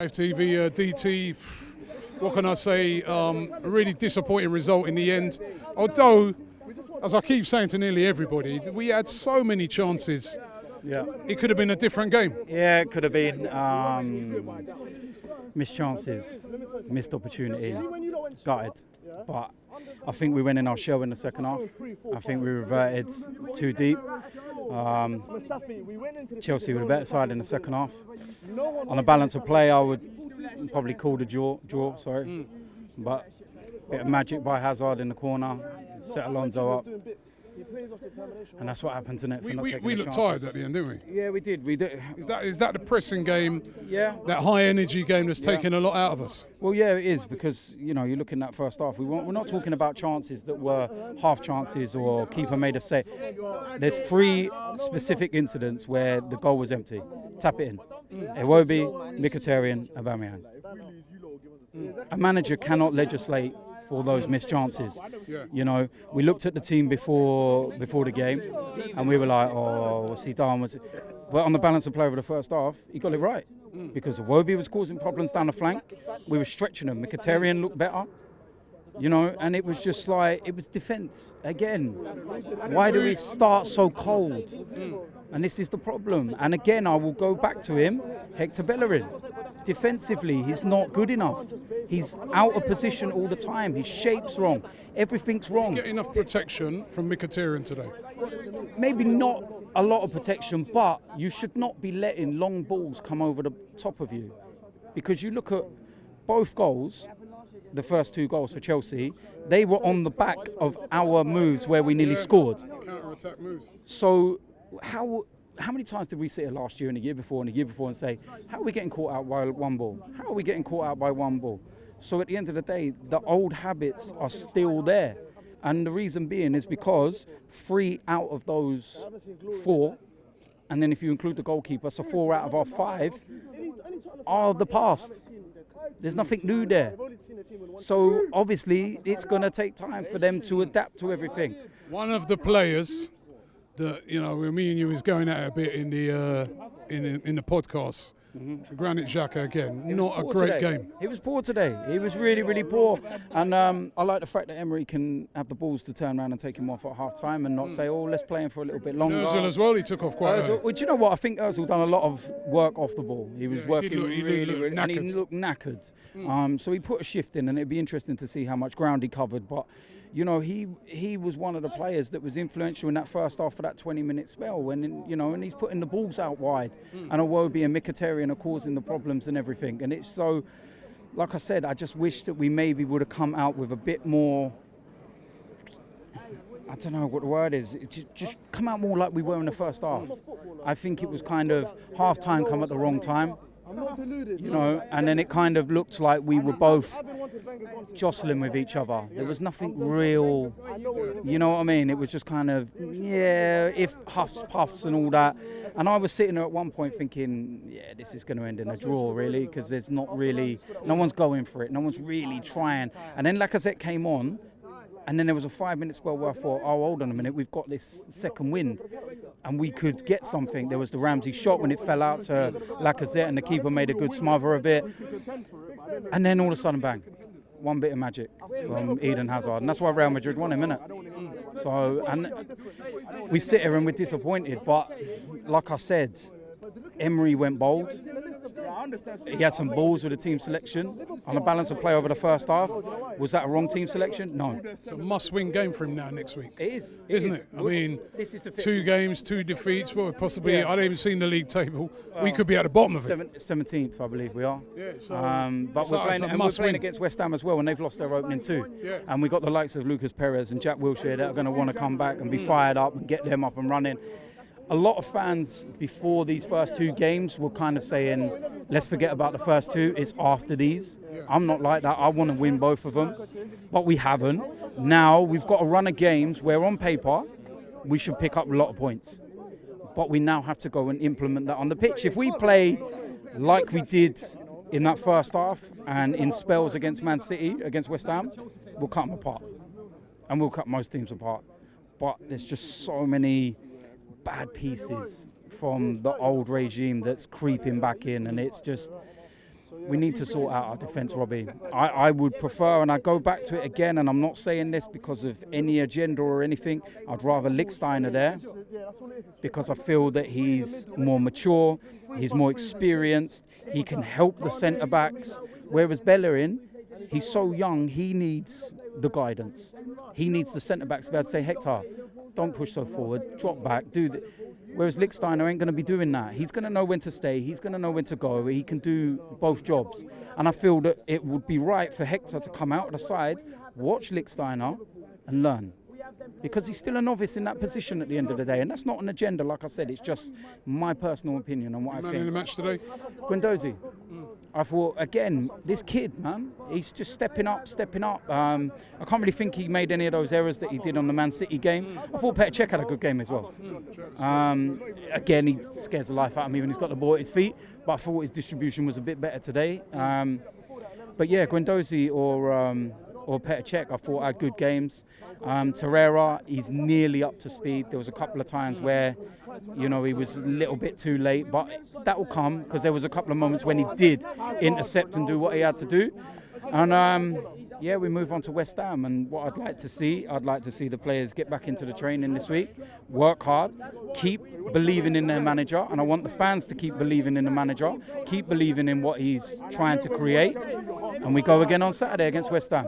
AFTV DT, what can I say, a really disappointing result in the end. Although, as I keep saying to nearly everybody, we had so many chances. Yeah. It could have been a different game. Yeah, it could have been. Missed chances, missed opportunity, gutted. But I think we went in our shell in the second half. I think we reverted too deep. Chelsea were the better side in the second half. On a balance of play, I would probably call the draw. But a bit of magic by Hazard in the corner, set Alonso up. And that's what happens in it. We looked tired at the end, didn't we? Yeah, we did. Is that the pressing game? Yeah. That high energy game that's taken a lot out of us? Well, yeah, it is, because you're looking at that first half. We're not talking about chances that were half chances or keeper made a save. There's 3 specific incidents where the goal was empty. Tap it in. Iwobi, Mkhitaryan, Aubameyang. A manager cannot legislate for those missed chances. Yeah. We looked at the team before the game, and we were like, "Oh, what's he done?" But on the balance of play over the first half, he got it right, because Iwobi was causing problems down the flank. We were stretching him. Mkhitaryan looked better, and it was just like, it was defence again. Why do we start so cold? And this is the problem. And again, I will go back to him, Hector Bellerin. Defensively, he's not good enough. He's out of position all the time. His shape's wrong. Everything's wrong. Get enough protection from Mkhitaryan today? Maybe not a lot of protection, but you should not be letting long balls come over the top of you. Because you look at both goals, the first 2 goals for Chelsea, they were on the back of our moves where we nearly scored. Counter-attack moves. So how many times did we sit here last year and the year before and say, how are we getting caught out by one ball? How are we getting caught out by one ball? So at the end of the day, the old habits are still there. And the reason being is because 3 out of those 4, and then if you include the goalkeeper, so 4 out of our 5 are the past. There's nothing new there. So obviously it's going to take time for them to adapt to everything. One of the players that, me and you was going at it a bit in the podcast. Granit Xhaka again, not a great game. He was poor today. He was really, really poor. And I like the fact that Emery can have the balls to turn around and take him off at half time and not say, let's play him for a little bit longer. Ozil as well, he took off quite early. Well, do you know what? I think Ozil done a lot of work off the ball. He was working really, knackered. and he looked knackered. So he put a shift in, and it'd be interesting to see how much ground he covered. But he was one of the players that was influential in that first half of that 20-minute spell. And he's putting the balls out wide. And Iwobi and Mkhitaryan are causing the problems and everything. And it's so, like I said, I just wish that we maybe would have come out with a bit more, I don't know what the word is, just come out more like we were in the first half. I think it was kind of half-time come at the wrong time. And then it kind of looked like we were both jostling with each other. There was nothing real, you know what I mean? It was just kind of, if huffs, puffs and all that. And I was sitting there at one point thinking, this is going to end in a draw, really, because there's not really, no one's going for it. No one's really trying. And then Lacazette came on, and then there was a 5-minute spell where I thought, hold on a minute, we've got this second wind and we could get something. There was the Ramsey shot when it fell out to Lacazette and the keeper made a good smother of it. And then all of a sudden, bang, one bit of magic from Eden Hazard. And that's why Real Madrid won him, innit? So, and we sit here and we're disappointed. But like I said, Emery went bold. He had some balls with the team selection. On a balance of play over the first half, was that a wrong team selection? No. It's a must-win game for him now next week. It is. Isn't it? I mean, this is the 2 games, 2 defeats. Well, possibly, I haven't even seen the league table. We could be at the bottom of it. 17th, I believe we are. Yeah, so but we're playing against West Ham as well, and they've lost their opening too. Yeah. And we've got the likes of Lucas Perez and Jack Wilshere that are going to want to come back and be fired up and get them up and running. A lot of fans before these first 2 games were kind of saying, let's forget about the first 2, it's after these. I'm not like that, I want to win both of them, but we haven't. Now we've got a run of games where on paper we should pick up a lot of points, but we now have to go and implement that on the pitch. If we play like we did in that first half and in spells against Man City, against West Ham, we'll cut them apart, and we'll cut most teams apart. But there's just so many bad pieces from the old regime that's creeping back in, and it's just, we need to sort out our defence, Robbie. I would prefer, and I go back to it again, and I'm not saying this because of any agenda or anything, I'd rather Lichtsteiner there because I feel that he's more mature, he's more experienced, he can help the centre-backs, whereas Bellerin, he's so young, he needs the guidance. He needs the centre-backs to be able to say, Hector, don't push so forward, drop back, do that. Whereas Lichtsteiner ain't going to be doing that. He's going to know when to stay, he's going to know when to go, he can do both jobs. And I feel that it would be right for Hector to come out of the side, watch Lichtsteiner and learn. Because he's still a novice in that position at the end of the day. And that's not an agenda, like I said, it's just my personal opinion on what I think. Man in the match today? Guendouzi. I thought, again, this kid, man, he's just stepping up. I can't really think he made any of those errors that he did on the Man City game. I thought Petr had a good game as well. Again, he scares the life out of me when he's got the ball at his feet, but I thought his distribution was a bit better today. But yeah, Guendouzi or Petr I thought had good games. Torreira, he's nearly up to speed. There was a couple of times where, he was a little bit too late, but that will come because there was a couple of moments when he did intercept and do what he had to do. And we move on to West Ham, and what I'd like to see the players get back into the training this week, work hard, keep believing in their manager, and I want the fans to keep believing in the manager, keep believing in what he's trying to create, and we go again on Saturday against West Ham.